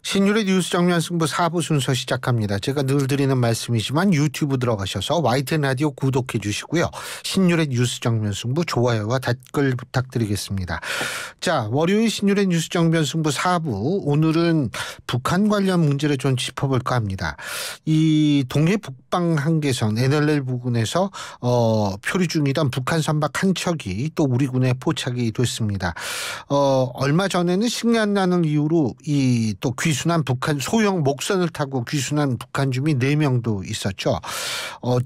신율의 뉴스 정면 승부 4부 순서 시작합니다. 제가 늘 드리는 말씀이지만 유튜브 들어가셔서 YTN 라디오 구독해 주시고요. 신율의 뉴스 정면 승부 좋아요와 댓글 부탁드리겠습니다. 자, 월요일 신율의 뉴스 정면 승부 4부, 오늘은 북한 관련 문제를 좀 짚어볼까 합니다. 이 동해 북방 한계선 NLL 부근에서 표류 중이던 북한 선박 한 척이 또 우리 군에 포착이 됐습니다. 얼마 전에는 식량난을 이유로 또 귀순한 북한 소형 목선을 타고 귀순한 북한 주민 4명도 있었죠.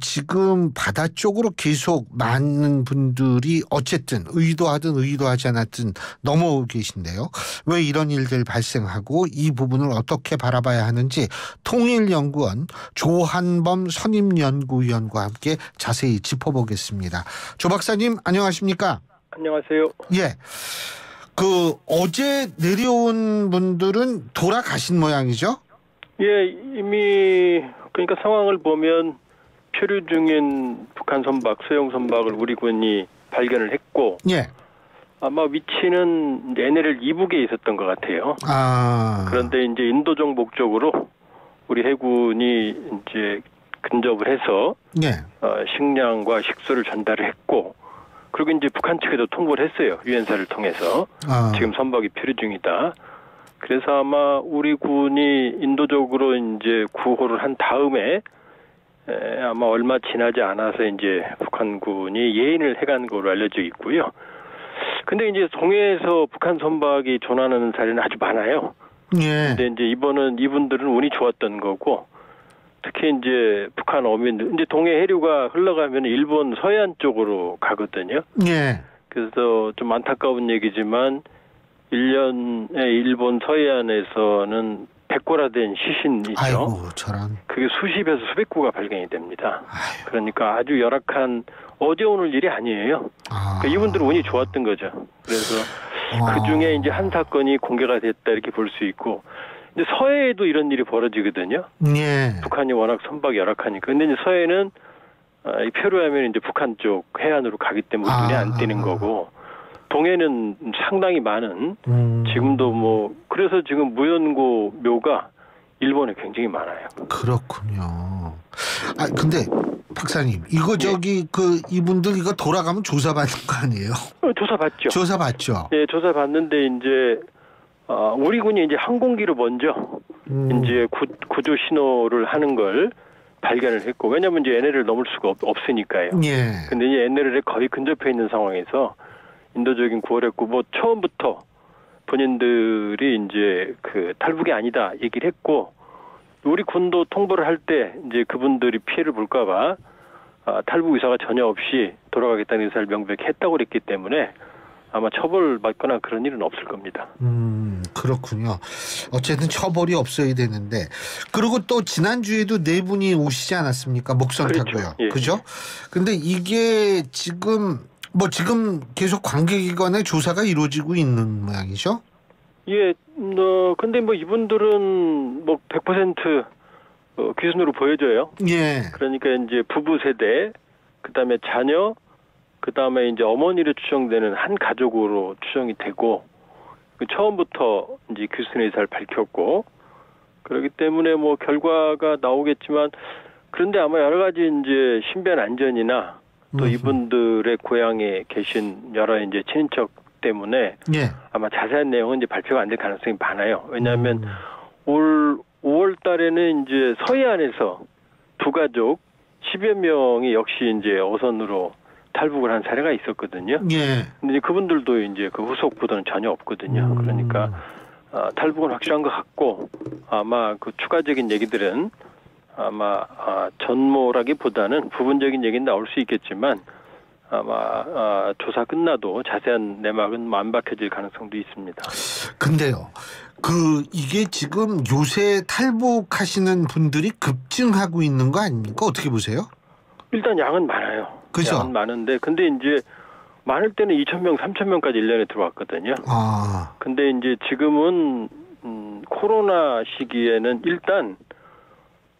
지금 바다 쪽으로 계속 많은 분들이 어쨌든 의도하든 의도하지 않았든 넘어오고 계신데요. 왜 이런 일들 발생하고 이 부분을 어떻게 바라봐야 하는지 통일연구원 조한범 선임연구위원과 함께 자세히 짚어보겠습니다. 조 박사님 안녕하십니까? 안녕하세요. 예. 어제 내려온 분들은 돌아가신 모양이죠? 예, 이미 그러니까 상황을 보면 표류 중인 북한 선박, 소형 선박을 우리 군이 발견을 했고, 예. 아마 위치는 NLL 이북에 있었던 것 같아요. 그런데 이제 인도적 목적으로 우리 해군이 이제 근접을 해서 예. 식량과 식수를 전달을 했고. 그리고 이제 북한 측에도 통보를 했어요. 유엔사를 통해서. 지금 선박이 표류 중이다. 그래서 아마 우리 군이 인도적으로 이제 구호를 한 다음에 아마 얼마 지나지 않아서 이제 북한군이 예인을 해간 걸로 알려져 있고요. 근데 이제 동해에서 북한 선박이 조난하는 사례는 아주 많아요. 예. 근데 이제 이분들은 운이 좋았던 거고, 특히 이제 북한 어민들, 이제 동해 해류가 흘러가면 일본 서해안 쪽으로 가거든요. 예. 그래서 좀 안타까운 얘기지만 1년에 일본 서해안에서는 백골화된 시신이죠. 아이고, 저런. 그게 수십에서 수백 구가 발견이 됩니다. 아이고. 그러니까 아주 열악한, 어제 오늘 일이 아니에요. 그러니까 이분들은 운이 좋았던 거죠. 그래서 그 중에 이제 한 사건이 공개가 됐다 이렇게 볼 수 있고, 근데 서해에도 이런 일이 벌어지거든요. 예. 북한이 워낙 선박이 열악하니까. 근데 이제 서해는 이 표류하면 이제 북한 쪽 해안으로 가기 때문에 눈에 안 띄는 거고, 동해는 상당히 많은, 지금도 그래서 지금 무연고 묘가 일본에 굉장히 많아요. 그렇군요. 근데 박사님, 이거 이분들 이거 돌아가면 조사받는 거 아니에요? 조사받죠. 조사받죠. 네, 조사받는데 이제 우리 군이 이제 항공기로 먼저 이제 구조 신호를 하는 걸 발견을 했고, 왜냐하면 이제 NLL을 넘을 수가 없으니까요. 예. 근데 이제 NLL에 거의 근접해 있는 상황에서 인도적인 구호를 했고, 처음부터 본인들이 이제 탈북이 아니다 얘기를 했고, 우리 군도 통보를 할 때 이제 그분들이 피해를 볼까봐 탈북 의사가 전혀 없이 돌아가겠다는 의사를 명백히 했다고 그랬기 때문에 아마 처벌받거나 그런 일은 없을 겁니다. 그렇군요. 어쨌든 처벌이 없어야 되는데, 그리고 또 지난주에도 4분이 오시지 않았습니까? 목선 타고요. 예. 그죠? 근데 이게 지금 계속 관계기관의 조사가 이루어지고 있는 모양이죠? 예. 근데 이분들은 100% 귀순으로 보여져요. 예. 그러니까 이제 부부 세대, 그다음에 자녀, 그다음에 이제 어머니로 추정되는 한 가족으로 추정이 되고, 처음부터 이제 귀순 의사를 밝혔고, 그렇기 때문에 결과가 나오겠지만, 그런데 아마 여러 가지 이제 신변 안전이나 또 이분들의 고향에 계신 여러 이제 친인척 때문에 예. 아마 자세한 내용은 이제 발표가 안 될 가능성이 많아요. 왜냐하면 올 5월 달에는 이제 서해안에서 두 가족 10여 명이 역시 이제 어선으로 탈북을 한 사례가 있었거든요. 예. 근데 이제 그분들도 이제 그 후속 보도는 전혀 없거든요. 그러니까 탈북은 확실한 것 같고, 아마 추가적인 얘기들은 아마 전모라기보다는 부분적인 얘기는 나올 수 있겠지만, 아마 조사 끝나도 자세한 내막은 안 밝혀질 가능성도 있습니다. 근데요, 이게 지금 요새 탈북하시는 분들이 급증하고 있는 거 아닙니까? 어떻게 보세요? 일단 양은 많아요. 그죠? 양은 많은데, 근데 이제 많을 때는 2,000명, 3,000명까지 1년에 들어왔거든요. 근데 이제 지금은 코로나 시기에는 일단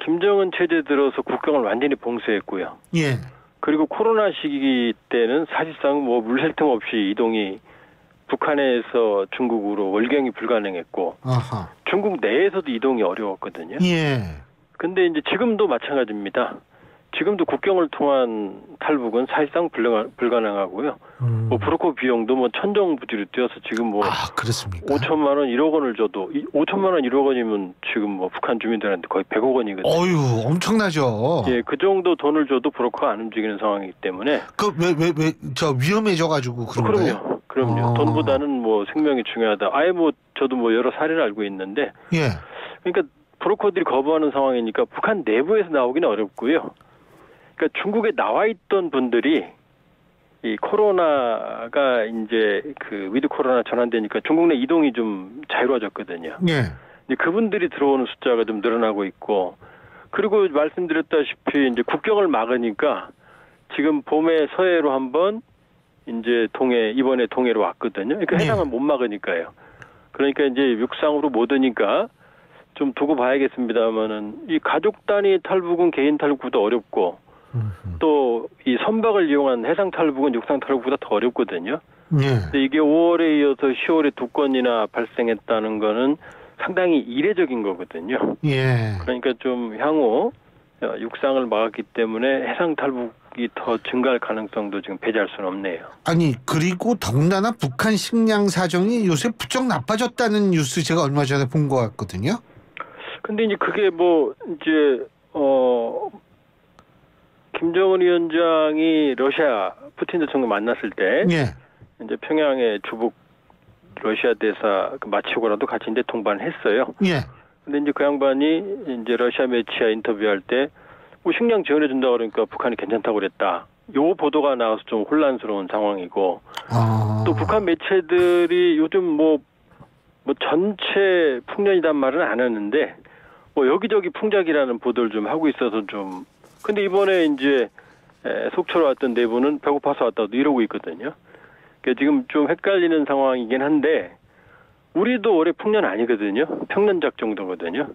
김정은 체제 들어서 국경을 완전히 봉쇄했고요. 예. 그리고 코로나 시기 때는 사실상 물샐 틈 없이 이동이 북한에서 중국으로 월경이 불가능했고, 중국 내에서도 이동이 어려웠거든요. 예. 근데 이제 지금도 마찬가지입니다. 지금도 국경을 통한 탈북은 사실상 불가능하고요. 뭐 브로커 비용도 뭐 천정부지로 뛰어서 지금 뭐 그렇습니까? 5천만 원, 1억 원을 줘도 5천만 원, 1억 원이면 지금 뭐 북한 주민들한테 거의 100억 원이거든요. 어휴, 엄청나죠. 예, 그 정도 돈을 줘도 브로커가 안 움직이는 상황이기 때문에. 그 왜 저 위험해져가지고 그런 거예요? 그럼요. 돈보다는 뭐 생명이 중요하다. 아예 뭐 저도 뭐 여러 사례를 알고 있는데. 예. 그러니까 브로커들이 거부하는 상황이니까 북한 내부에서 나오기는 어렵고요. 그러니까 중국에 나와 있던 분들이 이 코로나가 이제 그 위드 코로나 전환되니까 중국 내 이동이 좀 자유로워졌거든요. 예. 이제 그분들이 들어오는 숫자가 좀 늘어나고 있고, 그리고 말씀드렸다시피 이제 국경을 막으니까 지금 봄에 서해로 한번 이제 이번에 동해로 왔거든요. 그러니까 해상은 못 막으니까요. 그러니까 이제 육상으로 못 오니까 좀 두고 봐야겠습니다만은 이 가족 단위 탈북은 개인 탈북보다 어렵고 또 이 선박을 이용한 해상 탈북은 육상 탈북보다 더 어렵거든요. 근데 이게 5월에 이어서 10월에 2건이나 발생했다는 거는 상당히 이례적인 거거든요. 예. 그러니까 좀 향후 육상을 막았기 때문에 해상 탈북이 더 증가할 가능성도 지금 배제할 수는 없네요. 아니, 그리고 더군다나 북한 식량 사정이 요새 부쩍 나빠졌다는 뉴스 제가 얼마 전에 본 것 같거든요. 근데 이제 그게 뭐 이제 김정은 위원장이 러시아 푸틴 대통령 만났을 때 이제 평양에 주북 러시아 대사 마치고라도 같이 이제 통반을 했어요. 예. 근데 이제 그 양반이 이제 러시아 매체와 인터뷰할 때 뭐 식량 지원해 준다 그러니까 북한이 괜찮다고 그랬다. 요 보도가 나와서 좀 혼란스러운 상황이고 또 북한 매체들이 요즘 뭐 전체 풍년이란 말은 안 하는데 뭐 여기저기 풍작이라는 보도를 좀 하고 있어서 좀 근데 이번에 이제 속초로 왔던 내부는 배고파서 왔다도 이러고 있거든요. 그러니까 지금 좀 헷갈리는 상황이긴 한데 우리도 올해 풍년 아니거든요. 평년작 정도거든요.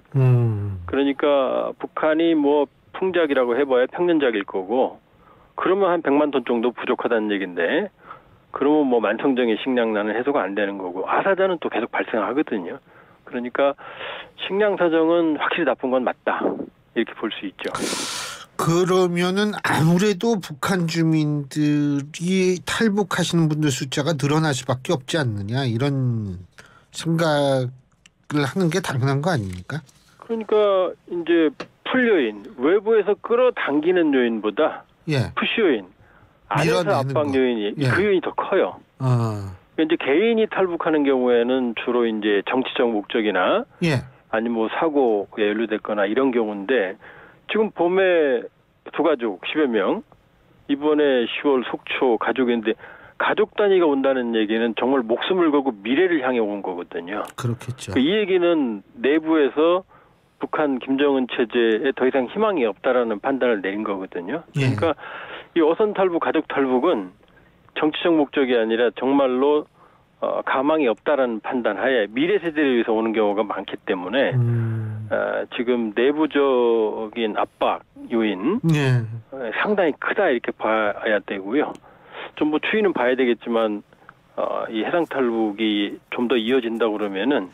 그러니까 북한이 뭐 풍작이라고 해봐야 평년작일 거고 그러면 한 100만 톤 정도 부족하다는 얘기인데 그러면 뭐 만성적인 식량난은 해소가 안 되는 거고 아사자는 또 계속 발생하거든요. 그러니까 식량 사정은 확실히 나쁜 건 맞다. 이렇게 볼 수 있죠. 그러면은 아무래도 북한 주민들이 탈북하시는 분들 숫자가 늘어날 수밖에 없지 않느냐 이런 생각을 하는 게 당연한 거 아닙니까? 그러니까 이제 풀 요인, 외부에서 끌어당기는 요인보다 푸시 요인, 안에서 압박 요인이 그 요인이 더 커요. 이제 개인이 탈북하는 경우에는 주로 이제 정치적 목적이나 아니면 뭐 사고에 연루됐거나 이런 경우인데 지금 봄에 두 가족 10여 명 이번에 10월 속초 가족인데 가족 단위가 온다는 얘기는 정말 목숨을 걸고 미래를 향해 온 거거든요. 그렇겠죠. 이 얘기는 내부에서 북한 김정은 체제에 더 이상 희망이 없다라는 판단을 내린 거거든요. 그러니까 이 어선 탈북, 가족 탈북은 정치적 목적이 아니라 정말로 가망이 없다라는 판단 하에 미래 세대를 위해서 오는 경우가 많기 때문에 지금 내부적인 압박 요인 상당히 크다 이렇게 봐야 되고요. 좀 뭐 추이는 봐야 되겠지만 이 해상 탈북이 좀 더 이어진다 그러면은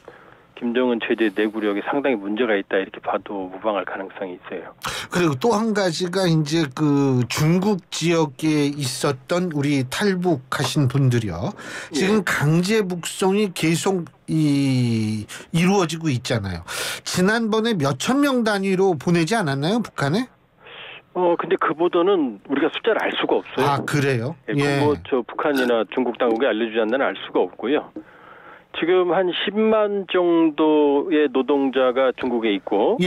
김정은 체제 내구력에 상당히 문제가 있다 이렇게 봐도 무방할 가능성이 있어요. 그리고 또 한 가지가 이제 그 중국 지역에 있었던 우리 탈북하신 분들이요. 지금 강제 북송이 계속 이루어지고 있잖아요. 지난번에 몇천 명 단위로 보내지 않았나요, 북한에? 근데 그 보도는 우리가 숫자를 알 수가 없어요. 아, 그래요? 뭐 저 북한이나 중국 당국이 알려주지 않는 알 수가 없고요. 지금 한 10만 정도의 노동자가 중국에 있고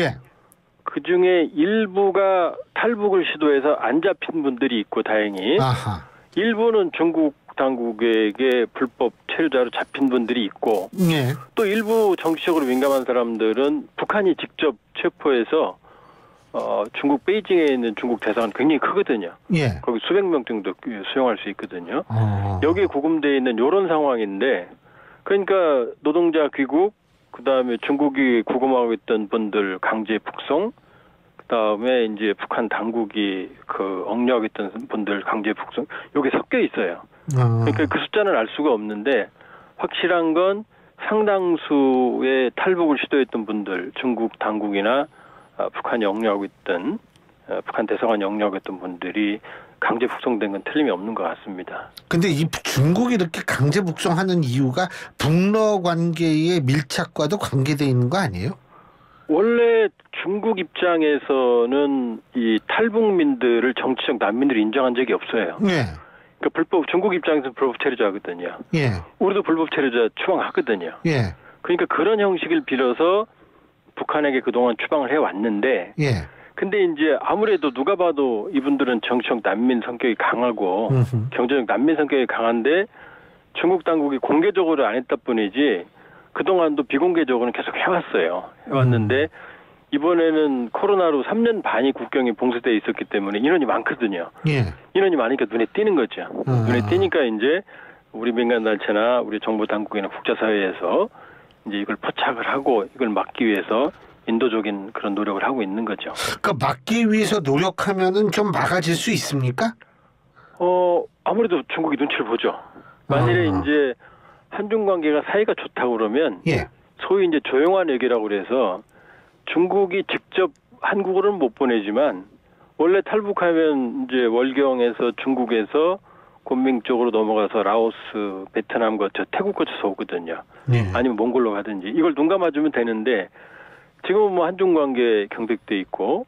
그중에 일부가 탈북을 시도해서 안 잡힌 분들이 있고 다행히 일부는 중국 당국에게 불법 체류자로 잡힌 분들이 있고 또 일부 정치적으로 민감한 사람들은 북한이 직접 체포해서 중국 베이징에 있는 중국 대사관 굉장히 크거든요. 거기 수백 명 정도 수용할 수 있거든요. 여기에 구금되어 있는 이런 상황인데 그러니까 노동자 귀국, 그다음에 중국이 구금하고 있던 분들 강제 북송, 그다음에 이제 북한 당국이 그 억류하고 있던 분들 강제 북송, 여기 섞여 있어요. 그러니까 그 숫자는 알 수가 없는데 확실한 건 상당수의 탈북을 시도했던 분들, 중국 당국이나 북한이 역류하고 있던 북한 대사관 역류하고 있던 분들이 강제 북송된 건 틀림이 없는 것 같습니다. 근데 이 중국이 이렇게 강제 북송하는 이유가 북러 관계의 밀착과도 관계되어 있는 거 아니에요? 원래 중국 입장에서는 이 탈북민들을 정치적 난민으로 인정한 적이 없어요. 네. 그러니까 중국 입장에서는 불법 체류자거든요. 예. 우리도 불법 체류자 추방하거든요. 예. 그러니까 그런 형식을 빌어서 북한에게 그동안 추방을 해왔는데, 예. 근데 이제 아무래도 누가 봐도 이분들은 정치적 난민 성격이 강하고 경제적 난민 성격이 강한데 중국 당국이 공개적으로 안 했다 뿐이지 그동안도 비공개적으로는 계속 해왔는데 이번에는 코로나로 3년 반이 국경이 봉쇄되어 있었기 때문에 인원이 많거든요. 예. 인원이 많으니까 눈에 띄는 거죠. 눈에 띄니까 이제 우리 민간단체나 우리 정부 당국이나 국제사회에서 이제 이걸 포착을 하고 이걸 막기 위해서 인도적인 그런 노력을 하고 있는 거죠. 그러니까 막기 위해서 노력하면은 좀 막아질 수 있습니까? 아무래도 중국이 눈치를 보죠. 만일에 이제 한중 관계가 사이가 좋다고 그러면 예. 소위 이제 조용한 외교라고 그래서 중국이 직접 한국으로는 못 보내지만 원래 탈북하면 이제 월경에서 중국에서 곤밍 쪽으로 넘어가서 라오스, 베트남 거쳐 태국 거쳐서 오거든요. 예. 아니면 몽골로 가든지 이걸 눈 감아주면 되는데 지금은 뭐 한중 관계 경색돼 있고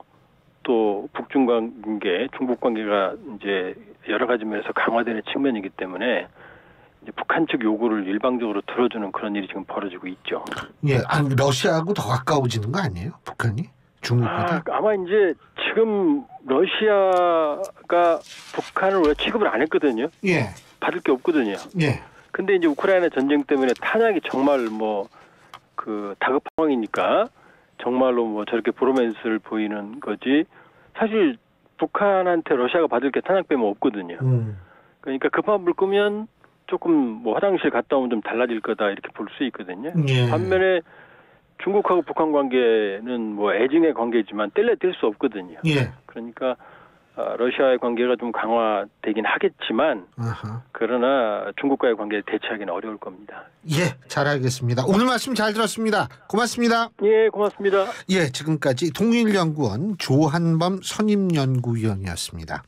또 북중 관계, 중국 관계가 이제 여러 가지 면에서 강화되는 측면이기 때문에 이제 북한 측 요구를 일방적으로 들어주는 그런 일이 지금 벌어지고 있죠. 예, 러시아하고 더 가까워지는 거 아니에요? 북한이? 중국보다? 아마 이제 지금 러시아가 북한을 원래 취급을 안 했거든요. 예. 받을 게 없거든요. 예. 근데 이제 우크라이나 전쟁 때문에 탄약이 정말 뭐 다급 상황이니까 정말로 뭐 저렇게 브로맨스를 보이는 거지. 사실 북한한테 러시아가 받을 게 탄약 빼면 없거든요. 그러니까 급한 불 끄면 조금 뭐 화장실 갔다 오면 좀 달라질 거다 이렇게 볼 수 있거든요. 예. 반면에 중국하고 북한 관계는 뭐 애증의 관계지만 뗄래 뗄 수 없거든요. 예. 그러니까 러시아의 관계가 좀 강화되긴 하겠지만 그러나 중국과의 관계를 대체하기는 어려울 겁니다. 예, 잘 알겠습니다. 오늘 말씀 잘 들었습니다. 고맙습니다. 예, 고맙습니다. 예, 지금까지 통일연구원 조한범 선임연구위원이었습니다.